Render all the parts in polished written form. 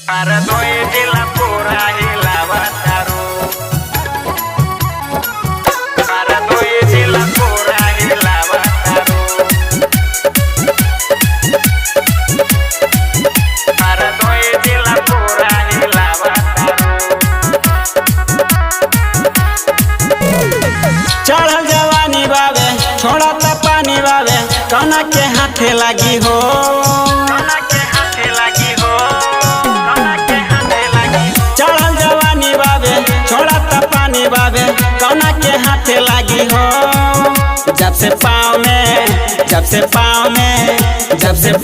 Para doy de la pura y la bataru. Para doy de la pura y la bataru. Para doy de la pura y la bataru. चढ़ल जवानी बावे छोड़ा त पानी बावे कौना के हाथे लगी हो Kona ke haथे lagi ho. Kona ke haथे lagi ho. चढ़ल जवानी बावे छोड़ा त पानी बावे कौना के हाथे लगी हो जब से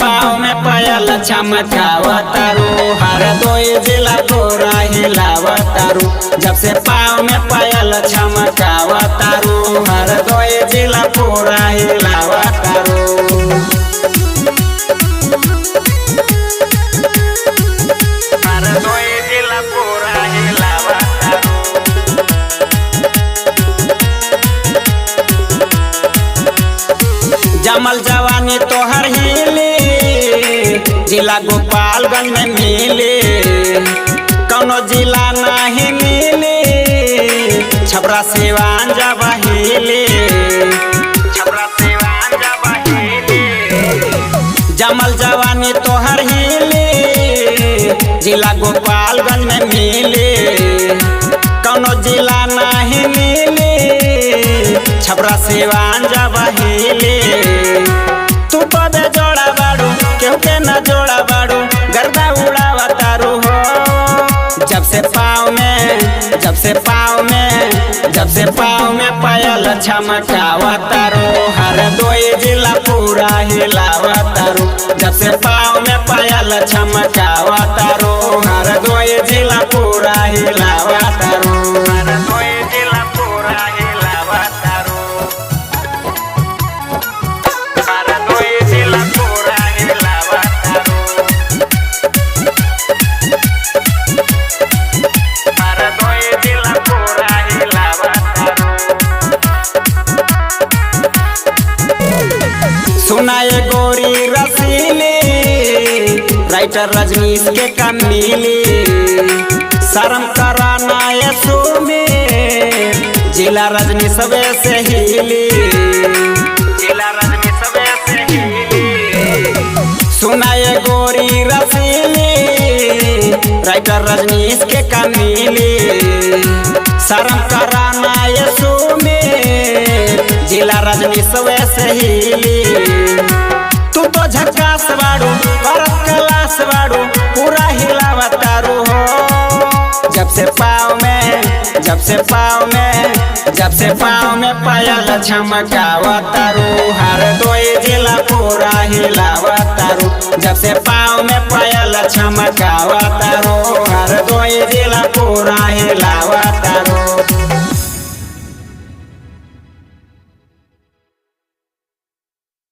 पाँव में पायल चमकावतारू हर दोई जिला पूरा हिलावतारू जब से पाँव में पायल चमकावतारू हर दोई जिला पूरा हिलावतारू Para doy de la pura y la bataru. जमल जवानी तोहर हिली जिला गोपालगंज में मिली कौनो जिला नहीं मिली छपरा सिवान जब हिली Chapra siwan jabahili. जमल जवानी तोहर हिली जिला गोपालगंज में मिली कौनो जिला नहीं मिली छपरा सिवान जब हिली तू पदे जोड़ा बाड़ू केहू के न जोड़ा बाड़ू गर्दा उड़ावतारू हो जब से पाँव में पायल चमकावतारू हर दोई जिला पूरा हिलावतारू जब से पाँव में पायल चमकावतारू हर दोई जिला पूरा हिलावतारू Para doy de la pura y la bataru. Para doy de la pura y la bataru. Para doy de la pura y la bataru. सुनाए गोरी रसीली राइटर रजनीश के कमीली शर्म कराना ये सुमी जिला रजनीश से हिली जिला रजनी सबे से हिली. सुनाए गोरी रसीली राइटर रजनीश के कमीली शर्म कराना ये सुमी जिला रजनीश से हिली तू तो झकास बाड़ू करत कलास बाड़ू पूरा हिलावतारू हो जब से पाँव में पायल चमकावतारू हर दोई जिला पूरा हिलावतारू जब से पाँव में पायल चमकावतारू हर दोई जिला पूरा हिलावतारू